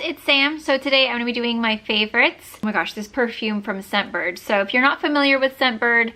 it's Sam. So today I'm going to be doing my favorites. Oh my gosh, this perfume from Scentbird. So if you're not familiar with Scentbird,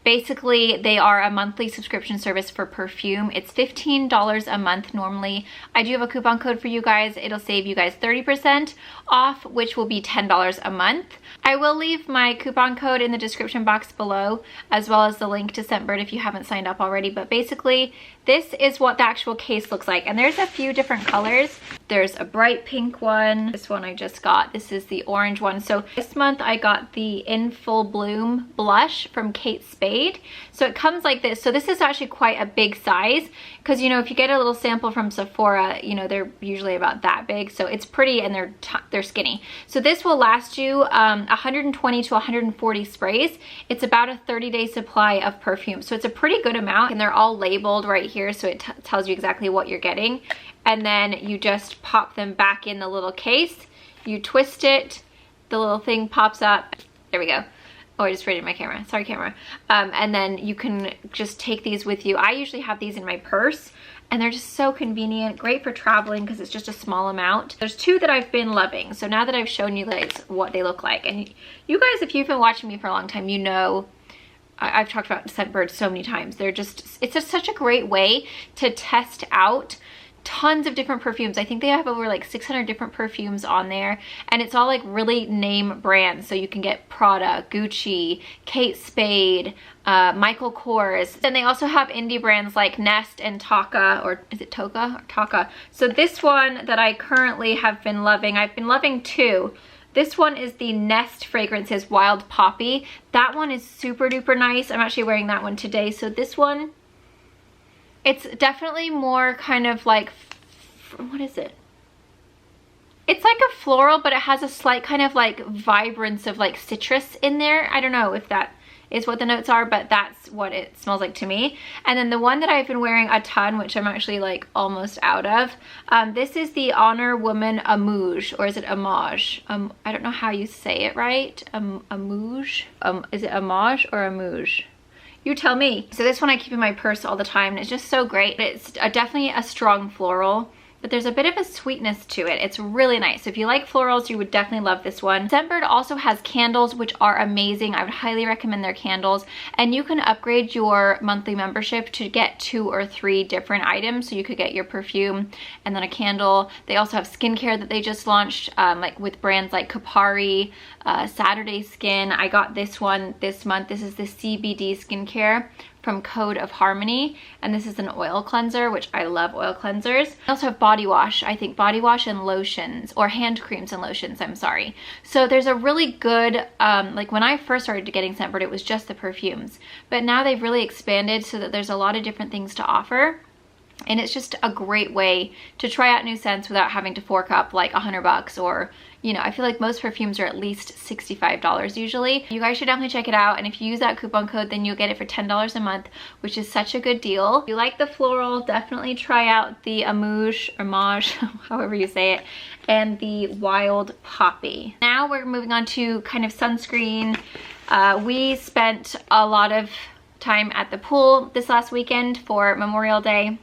basically they are a monthly subscription service for perfume. It's $15 a month normally. I do have a coupon code for you guys. It'll save you guys 30% off, which will be $10 a month. I will leave my coupon code in the description box below, as well as the link to Scentbird if you haven't signed up already. But basically, this is what the actual case looks like. And there's a few different colors. There's a bright pink one. This one I just got. This is the orange one. So this month I got the In Full Bloom blush from Kate Spade. So it comes like this. So this is actually quite a big size, because you know, if you get a little sample from Sephora, you know, they're usually about that big. So it's pretty and they're skinny. So this will last you 120 to 140 sprays. It's about a 30-day supply of perfume. So it's a pretty good amount, and they're all labeled right here, so it tells you exactly what you're getting. And then you just pop them back in the little case. You twist it, the little thing pops up. There we go. Oh, I just rated my camera. Sorry, camera. And then you can just take these with you. I usually have these in my purse, and they're just so convenient. Great for traveling because it's just a small amount. There's two that I've been loving. So now that I've shown you guys what they look like, and you guys, if you've been watching me for a long time, you know I've talked about Scentbird so many times. It's just such a great way to test out tons of different perfumes. I think they have over like 600 different perfumes on there, and it's all like really name brands. So you can get Prada, Gucci, Kate Spade, Michael Kors. Then they also have indie brands like Nest and Taka, or is it Toka? Or Taka. So this one that I currently have been loving, I've been loving two. This one is the Nest Fragrances Wild Poppy. That one is super duper nice. I'm actually wearing that one today. So this one, it's definitely more kind of like, what is it? It's like a floral, but it has a slight kind of like vibrance of like citrus in there. I don't know if that is what the notes are, but that's what it smells like to me. And then the one that I've been wearing a ton, which I'm actually like almost out of, this is the Honor Woman Amouage, or is it Amouage? I don't know how you say it right. Amouage? Is it Amouage or Amouage? You tell me. So this one I keep in my purse all the time, and it's just so great. It's definitely a strong floral, but there's a bit of a sweetness to it. It's really nice. So if you like florals, you would definitely love this one. Scentbird also has candles, which are amazing. I would highly recommend their candles. And you can upgrade your monthly membership to get 2 or 3 different items. So you could get your perfume and then a candle. They also have skincare that they just launched, like with brands like Kapari, Saturday Skin. I got this one this month. This is the CBD skincare from Code of Harmony, and this is an oil cleanser, which I love oil cleansers. I also have body wash, I think body wash and lotions, or hand creams and lotions, I'm sorry. So there's a really good, like when I first started getting Scentbird, it was just the perfumes, but now they've really expanded so that there's a lot of different things to offer. And it's just a great way to try out new scents without having to fork up like $100, or, you know, I feel like most perfumes are at least $65 usually. You guys should definitely check it out. And if you use that coupon code, then you'll get it for $10 a month, which is such a good deal. If you like the floral, definitely try out the Amouage, or Mage, however you say it, and the Wild Poppy. Now we're moving on to kind of sunscreen. We spent a lot of time at the pool this last weekend for Memorial Day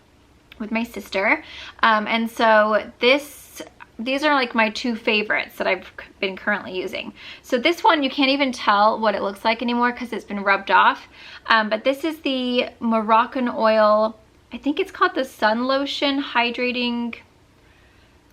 with my sister, and so these are like my 2 favorites that I've been currently using. So this one, you can't even tell what it looks like anymore because it's been rubbed off, but this is the Moroccan Oil, I think it's called the Sun Lotion Hydrating,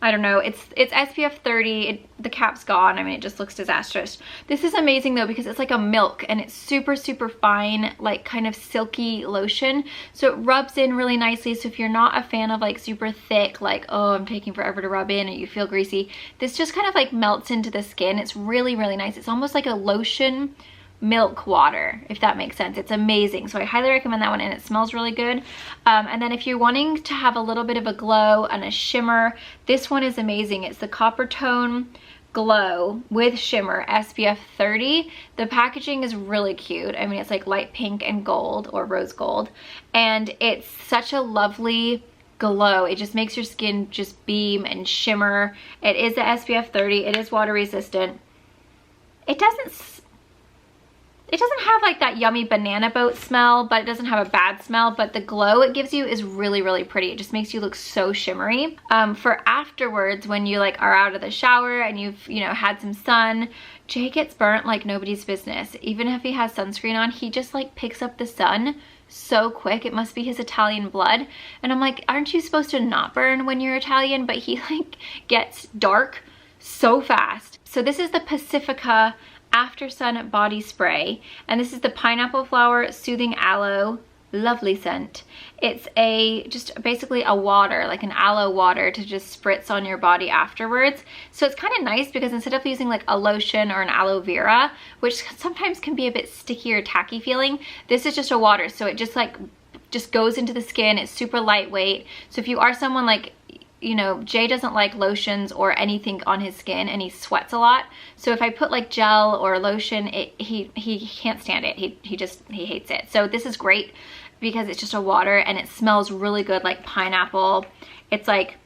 I don't know, it's SPF 30, the cap's gone, I mean it just looks disastrous. This is amazing though because it's like a milk, and it's super super fine, like kind of silky lotion, so it rubs in really nicely. So if you're not a fan of like super thick, like, oh, I'm taking forever to rub in and you feel greasy, this just kind of like melts into the skin. It's really really nice. It's almost like a lotion milk water, if that makes sense. It's amazing. So I highly recommend that one, and it smells really good. And then if you're wanting to have a little bit of a glow and a shimmer, this one is amazing. It's the Copper Tone Glow with Shimmer SPF 30. The packaging is really cute. I mean, it's like light pink and gold, or rose gold, and it's such a lovely glow. It just makes your skin just beam and shimmer. It is the SPF 30. It is water resistant. It doesn't it doesn't have like that yummy banana boat smell, but it doesn't have a bad smell, but the glow it gives you is really, really pretty. It just makes you look so shimmery. For afterwards, when you like are out of the shower and you've, you know, had some sun, Jay gets burnt like nobody's business. Even if he has sunscreen on, he just like picks up the sun so quick. It must be his Italian blood. And I'm like, aren't you supposed to not burn when you're Italian? But he like gets dark so fast. So this is the Pacifica After Sun Body Spray, and this is the Pineapple Flower Soothing Aloe. Lovely scent. It's just basically a water, like an aloe water, to just spritz on your body afterwards. So it's kind of nice because instead of using like a lotion or an aloe vera, which sometimes can be a bit sticky or tacky feeling, this is just a water. So it just goes into the skin. It's super lightweight. So if you are someone like, you know, Jay doesn't like lotions or anything on his skin, and he sweats a lot. So if I put like gel or lotion, he can't stand it. He hates it. So this is great because it's just a water and it smells really good, like pineapple. It's like,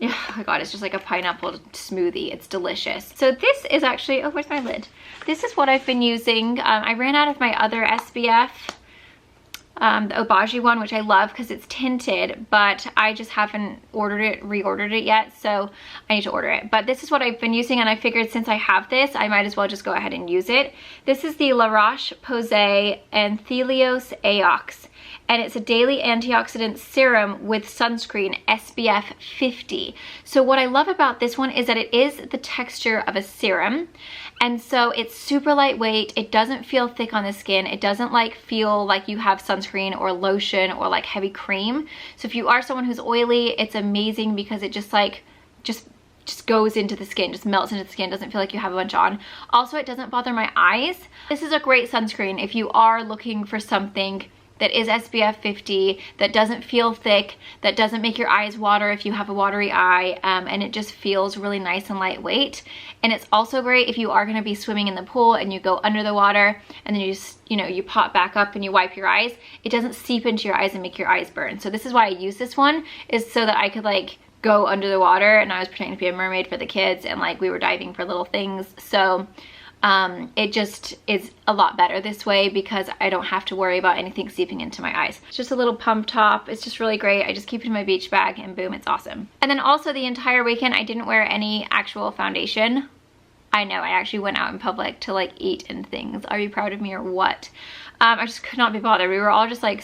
oh my God, it's just like a pineapple smoothie. It's delicious. So this is actually, oh, where's my lid? This is what I've been using. I ran out of my other SPF. The Obagi one, which I love because it's tinted, but I just haven't reordered it yet, so I need to order it. But this is what I've been using, and I figured since I have this, I might as well just go ahead and use it. This is the La Roche-Posay Anthelios Aox, and it's a daily antioxidant serum with sunscreen SPF 50. So what I love about this one is that it is the texture of a serum, and so it's super lightweight. It doesn't feel thick on the skin. It doesn't like feel like you have sunscreen or lotion or like heavy cream. So if you are someone who's oily, it's amazing because it just goes into the skin, just melts into the skin, doesn't feel like you have a bunch on. Also, it doesn't bother my eyes. This is a great sunscreen if you are looking for something that is SPF 50, that doesn't feel thick, that doesn't make your eyes water if you have a watery eye, and it just feels really nice and lightweight. And it's also great if you are going to be swimming in the pool and you go under the water and then you just, you know, you pop back up and you wipe your eyes. It doesn't seep into your eyes and make your eyes burn. So this is why I use this one, is so that I could like go under the water, and I was pretending to be a mermaid for the kids, and like we were diving for little things. So it just is a lot better this way because I don't have to worry about anything seeping into my eyes. It's just a little pump top. It's just really great. I just keep it in my beach bag and boom, it's awesome. And then also the entire weekend, I didn't wear any actual foundation. I know, I actually went out in public to like eat and things. Are you proud of me or what? I just could not be bothered. We were all just like,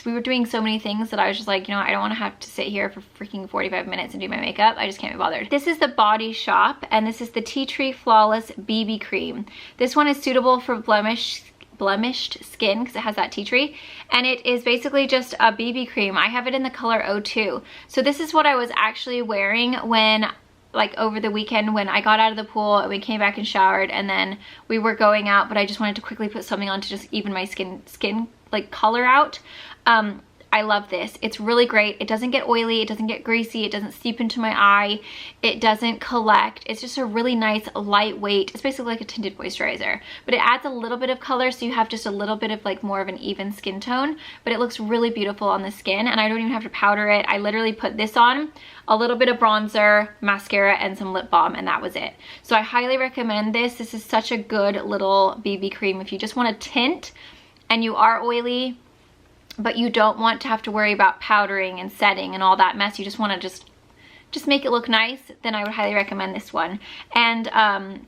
we were doing so many things that I was just like, you know, I don't want to have to sit here for freaking 45 minutes and do my makeup. I just can't be bothered. This is the Body Shop, and this is the Tea Tree Flawless BB Cream. This one is suitable for blemished skin because it has that tea tree, and it is basically just a BB cream. I have it in the color 02. So this is what I was actually wearing when, like, over the weekend when I got out of the pool and we came back and showered, and then we were going out, but I just wanted to quickly put something on to just even my skin like color out. I love this. It's really great. It doesn't get oily, it doesn't get greasy, it doesn't seep into my eye, it doesn't collect. It's just a really nice lightweight, it's basically like a tinted moisturizer, but it adds a little bit of color, so you have just a little bit of like more of an even skin tone, but it looks really beautiful on the skin, and I don't even have to powder it. I literally put this on, a little bit of bronzer, mascara, and some lip balm, and that was it. So I highly recommend this. This is such a good little BB cream if you just want to tint and you are oily, but you don't want to have to worry about powdering and setting and all that mess. You just want to just make it look nice, then I would highly recommend this one. And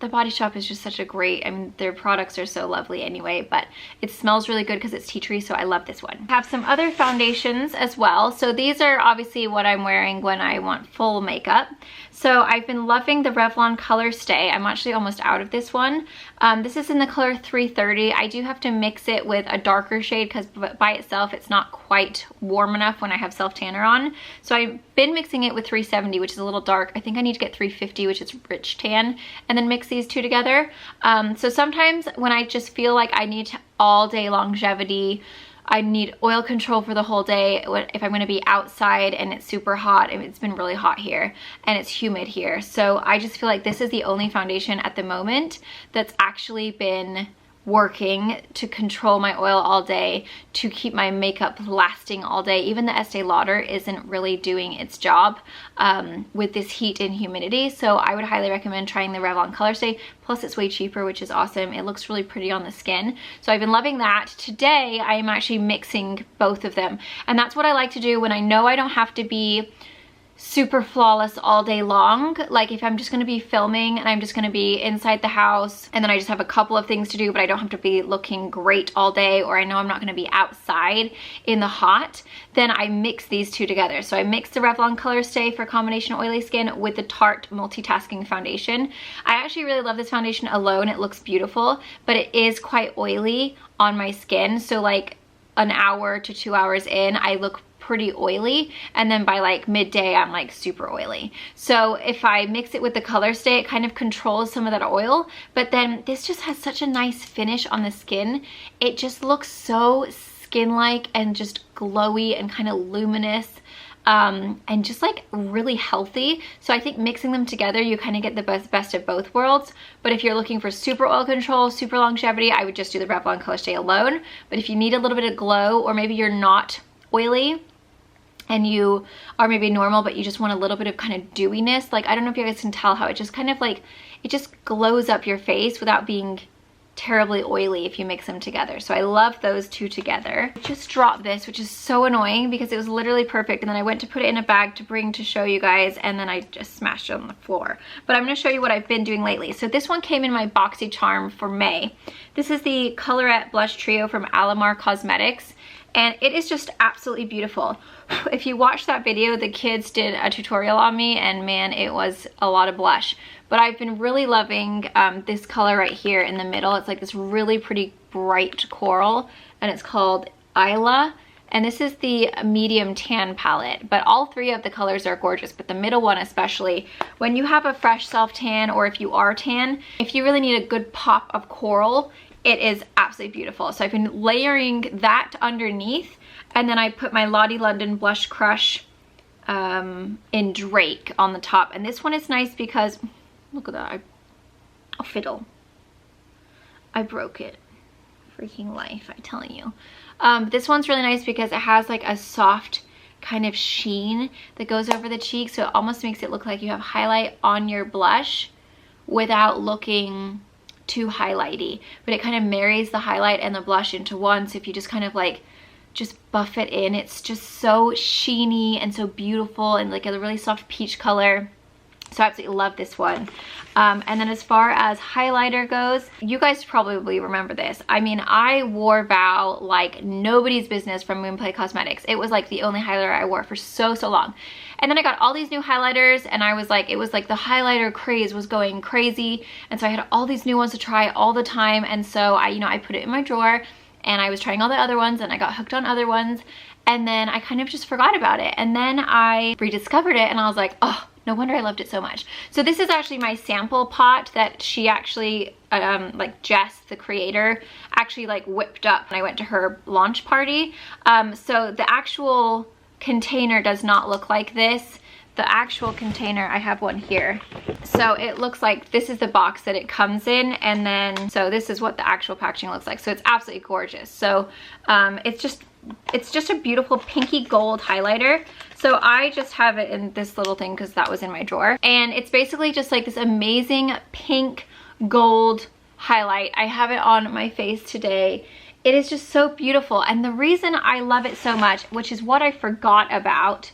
the Body Shop is just such a great, I mean, their products are so lovely anyway, but it smells really good because it's tea tree, so I love this one. I have some other foundations as well. So these are obviously what I'm wearing when I want full makeup. So I've been loving the Revlon Color Stay. I'm actually almost out of this one. This is in the color 330. I do have to mix it with a darker shade because by itself it's not quite warm enough when I have self tanner on. So I've been mixing it with 370, which is a little dark. I think I need to get 350, which is rich tan, and then mix these two together. So sometimes when I just feel like I need all day longevity, I need oil control for the whole day if I'm going to be outside and it's super hot. I mean, it's been really hot here and it's humid here. So I just feel like this is the only foundation at the moment that's actually been working to control my oil all day, to keep my makeup lasting all day. Even the Estee Lauder isn't really doing its job with this heat and humidity. So I would highly recommend trying the Revlon Color Stay. Plus it's way cheaper, which is awesome. It looks really pretty on the skin. So I've been loving that. Today I am actually mixing both of them. And that's what I like to do when I know I don't have to be super flawless all day long. Like if I'm just going to be filming and I'm just going to be inside the house and then I just have a couple of things to do, but I don't have to be looking great all day, or I know I'm not going to be outside in the hot, then I mix these two together. So I mix the Revlon Color Stay for combination oily skin with the Tarte Multitasking Foundation. I actually really love this foundation alone. It looks beautiful, but it is quite oily on my skin. So like an hour to 2 hours in, I look pretty oily, and then by like midday I'm like super oily. So if I mix it with the Color Stay, it kind of controls some of that oil, but then this just has such a nice finish on the skin. It just looks so skin-like and just glowy and kind of luminous, and just like really healthy. So I think mixing them together, you kind of get the best of both worlds. But if you're looking for super oil control, super longevity, I would just do the Revlon Color Stay alone. But if you need a little bit of glow, or maybe you're not oily and you are maybe normal, but you just want a little bit of kind of dewiness, like I don't know if you guys can tell how it just kind of like, it just glows up your face without being terribly oily if you mix them together. So I love those two together. I just dropped this, which is so annoying because it was literally perfect, and then I went to put it in a bag to bring to show you guys, and then I just smashed it on the floor. But I'm going to show you what I've been doing lately. So this one came in my BoxyCharm for May. This is the Colorette Blush Trio from Alamar Cosmetics, and it is just absolutely beautiful. If you watch that video, the kids did a tutorial on me, and man, it was a lot of blush. But I've been really loving this color right here in the middle. It's like this really pretty bright coral, and it's called Isla. And this is the medium tan palette, but all three of the colors are gorgeous, but the middle one especially. When you have a fresh self tan, or if you are tan, if you really need a good pop of coral, it is absolutely beautiful. So I've been layering that underneath, and then I put my Lottie London Blush Crush in Drake on the top. And this one is nice because, look at that, a fiddle. I broke it. Freaking life, I'm telling you. This one's really nice because it has like a soft kind of sheen that goes over the cheek, so it almost makes it look like you have highlight on your blush without looking too highlighty, but it kind of marries the highlight and the blush into one. So if you just kind of like just buff it in, it's just so sheeny and so beautiful, and like a really soft peach color. So I absolutely love this one. And then as far as highlighter goes, you guys probably remember this. I mean, I wore Vow like nobody's business from Moonplay Cosmetics. It was like the only highlighter I wore for so long. And then I got all these new highlighters, and I was like, it was like the highlighter craze was going crazy. And so I had all these new ones to try all the time. And so I put it in my drawer, and I was trying all the other ones, and I got hooked on other ones. And then I kind of just forgot about it. And then I rediscovered it, and I was like, oh, no wonder I loved it so much. So this is actually my sample pot that she actually, like Jess, the creator, actually like whipped up when I went to her launch party. So the actual container does not look like this. The actual container, I have one here. So it looks like this is the box that it comes in, and then, so this is what the actual packaging looks like. So it's absolutely gorgeous. So it's just a beautiful pinky gold highlighter. So I just have it in this little thing because that was in my drawer. And it's basically just like this amazing pink gold highlight. I have it on my face today. It is just so beautiful. And the reason I love it so much, which is what I forgot about,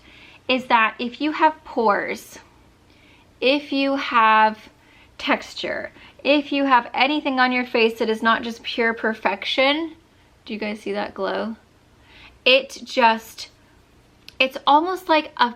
is that if you have pores, if you have texture, if you have anything on your face that is not just pure perfection, do you guys see that glow? It's almost like a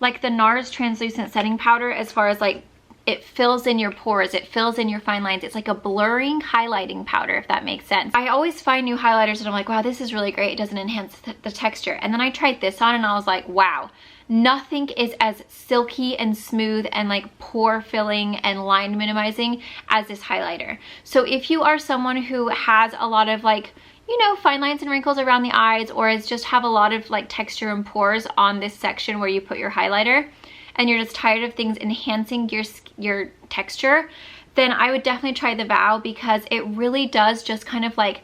like the NARS translucent setting powder, as far as like it fills in your pores, it fills in your fine lines. It's like a blurring highlighting powder, if that makes sense. I always find new highlighters and I'm like, wow, this is really great. It doesn't enhance the texture. And then I tried this on and I was like, wow, nothing is as silky and smooth and like pore filling and line minimizing as this highlighter. So if you are someone who has a lot of like, you know, fine lines and wrinkles around the eyes, or is just have a lot of like texture and pores on this section where you put your highlighter, and you're just tired of things enhancing your texture, then I would definitely try the Vow, because it really does just kind of like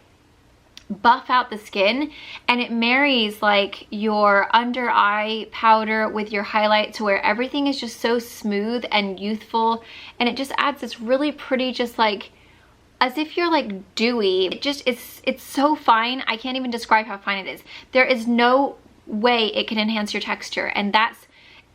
buff out the skin, and it marries like your under eye powder with your highlight to where everything is just so smooth and youthful, and it just adds this really pretty, just like as if you're like dewy. It's so fine. I can't even describe how fine it is. There is no way it can enhance your texture, and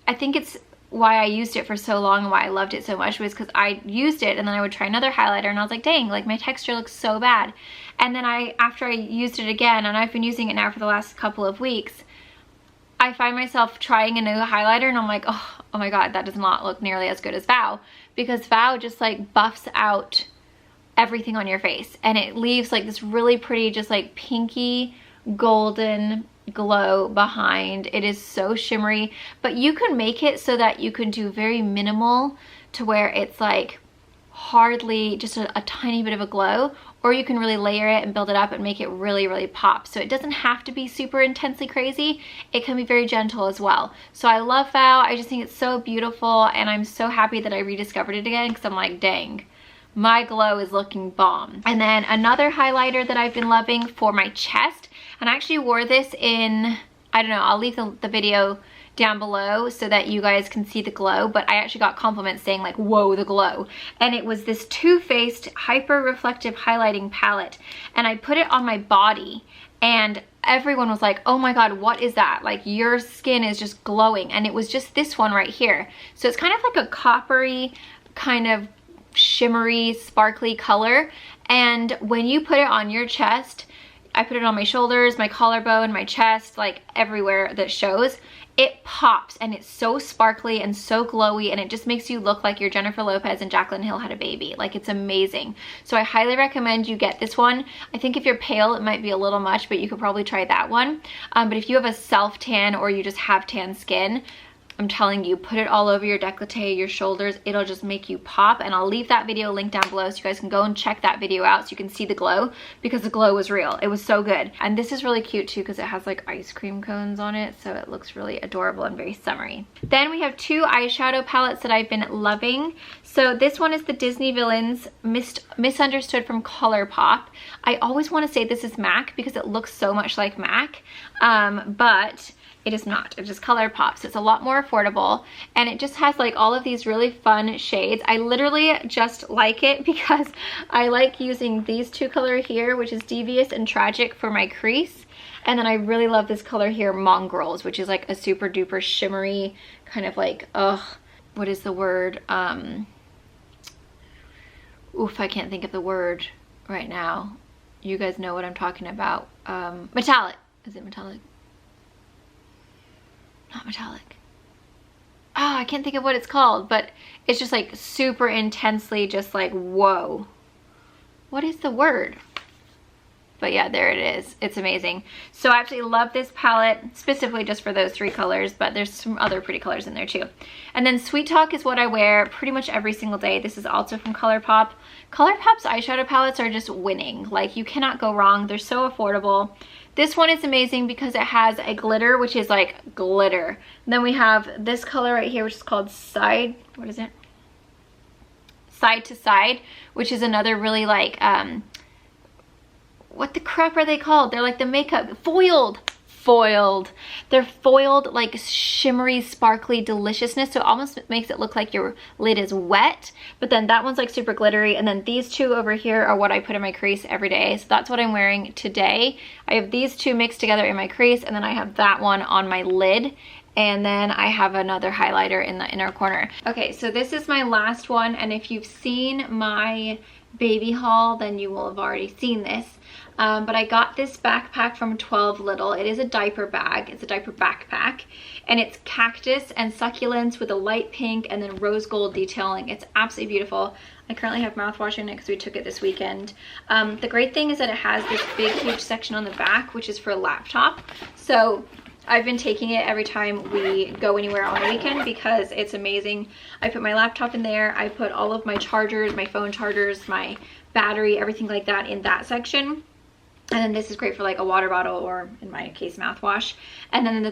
I think it's why I used it for so long and why I loved it so much, was because I used it and then I would try another highlighter and I was like, dang, like my texture looks so bad. And then after I used it again, and I've been using it now for the last couple of weeks, I find myself trying a new highlighter and I'm like, oh my God, that does not look nearly as good as Vow, because Vow just like buffs out everything on your face, and it leaves like this really pretty, just like pinky golden glow behind. It is so shimmery, but you can make it so that you can do very minimal, to where it's like hardly just a tiny bit of a glow, or you can really layer it and build it up and make it really, really pop. So it doesn't have to be super intensely crazy. It can be very gentle as well. So I love Vow. I just think it's so beautiful, and I'm so happy that I rediscovered it again, because I'm like, dang, my glow is looking bomb. And then another highlighter that I've been loving for my chest, and I actually wore this in, I don't know, I'll leave the video down below so that you guys can see the glow, but I actually got compliments saying like, whoa, the glow. And it was this Too Faced Hyper Reflective Highlighting Palette, and I put it on my body, and everyone was like, oh my God, what is that? Like, your skin is just glowing. And it was just this one right here. So it's kind of like a coppery, kind of shimmery, sparkly color. And when you put it on your chest, I put it on my shoulders, my collarbone, my chest, like everywhere that shows, it pops, and it's so sparkly and so glowy, and it just makes you look like you're Jennifer Lopez and Jaclyn Hill had a baby. Like, it's amazing. So I highly recommend you get this one. I think if you're pale, it might be a little much, but you could probably try that one. But if you have a self tan, or you just have tan skin, I'm telling you, put it all over your décolleté, your shoulders. It'll just make you pop. And I'll leave that video linked down below so you guys can go and check that video out so you can see the glow, because the glow was real. It was so good. And this is really cute too, because it has like ice cream cones on it, so it looks really adorable and very summery. Then we have two eyeshadow palettes that I've been loving. So this one is the Disney Villains Misunderstood from ColourPop. I always want to say this is MAC because it looks so much like MAC, but it is not. It is ColourPop, so it's a lot more affordable, and it just has like all of these really fun shades. I literally just like it because I like using these two colors here, which is Devious and Tragic, for my crease, and then I really love this color here, Mongrels, which is like a super duper shimmery kind of like, what is the word? Oof, I can't think of the word right now. You guys know what I'm talking about. Metallic. Is it metallic? Not metallic. Oh, I can't think of what it's called, but it's just like super intensely just like, whoa. What is the word? But yeah, there it is. It's amazing. So I absolutely love this palette, specifically just for those three colors, but there's some other pretty colors in there too. And then Sweet Talk is what I wear pretty much every single day. This is also from ColourPop. ColourPop's eyeshadow palettes are just winning. Like, you cannot go wrong. They're so affordable. This one is amazing because it has a glitter, which is like glitter. And then we have this color right here, which is called Side to Side, which is another really like, what the crap are they called? They're like the makeup, foiled. They're foiled, like shimmery, sparkly deliciousness. So it almost makes it look like your lid is wet, but then that one's like super glittery. And then these two over here are what I put in my crease every day. So that's what I'm wearing today. I have these two mixed together in my crease, and then I have that one on my lid. And then I have another highlighter in the inner corner. Okay, so this is my last one. And if you've seen my baby haul, then you will have already seen this. But I got this backpack from 12 Little. It is a diaper bag. It's a diaper backpack. And it's cactus and succulents with a light pink and then rose gold detailing. It's absolutely beautiful. I currently have mouthwash in it because we took it this weekend. The great thing is that it has this big, huge section on the back, which is for a laptop. So I've been taking it every time we go anywhere on the weekend because it's amazing. I put my laptop in there. I put all of my chargers, my phone chargers, my battery, everything like that in that section. And then this is great for like a water bottle or in my case mouthwash. And then in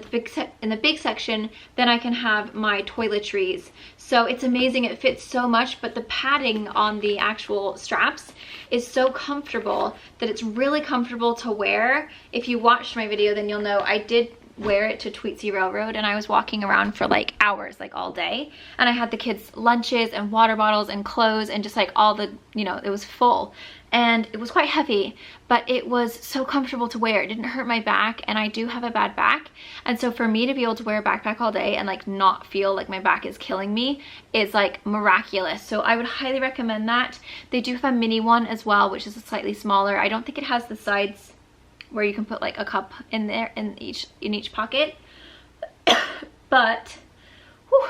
the big section, then I can have my toiletries. So it's amazing, it fits so much, but the padding on the actual straps is so comfortable that it's really comfortable to wear. If you watched my video, then you'll know I did wear it to Tweetsie Railroad, and I was walking around for like hours, like all day, and I had the kids lunches and water bottles and clothes and just like all the, you know, it was full and it was quite heavy, but it was so comfortable to wear. It didn't hurt my back, and I do have a bad back, and so for me to be able to wear a backpack all day and like not feel like my back is killing me is like miraculous. So I would highly recommend that. They do have a mini one as well, which is a slightly smaller. I don't think it has the sides where you can put like a cup in there in each pocket. But whew,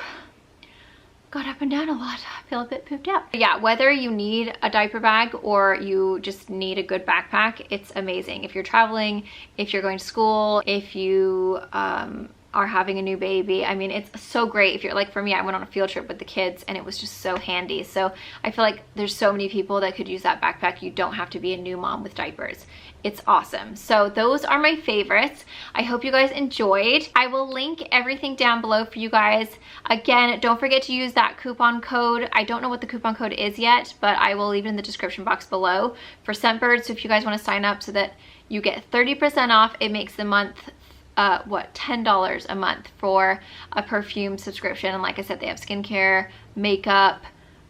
got up and down a lot. I feel a bit pooped out. But yeah, whether you need a diaper bag or you just need a good backpack, it's amazing. If you're traveling, if you're going to school, if you are having a new baby, I mean, it's so great. If you're like, for me, I went on a field trip with the kids and it was just so handy. So I feel like there's so many people that could use that backpack. You don't have to be a new mom with diapers. It's awesome. So those are my favorites. I hope you guys enjoyed. I will link everything down below for you guys. Again, don't forget to use that coupon code. I don't know what the coupon code is yet, but I will leave it in the description box below for Scentbird. So if you guys want to sign up so that you get 30% off, it makes the month $10 a month for a perfume subscription. And like I said, they have skincare, makeup,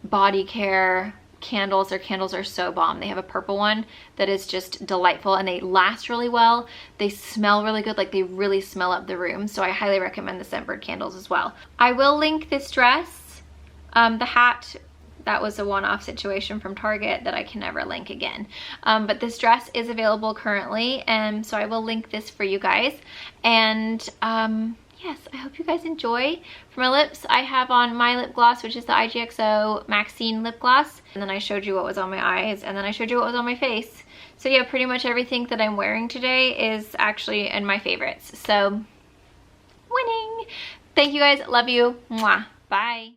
body care, candles. Their candles are so bomb. They have a purple one that is just delightful, and they last really well. They smell really good, like they really smell up the room. So I highly recommend the Scentbird candles as well. I will link this dress, the hat. That was a one-off situation from Target that I can never link again. But this dress is available currently, and so I will link this for you guys. And yes, I hope you guys enjoy. For my lips, I have on my lip gloss, which is the IGXO Maxine lip gloss. And then I showed you what was on my eyes, and then I showed you what was on my face. So yeah, pretty much everything that I'm wearing today is actually in my favorites. So, winning! Thank you guys. Love you. Mwah. Bye.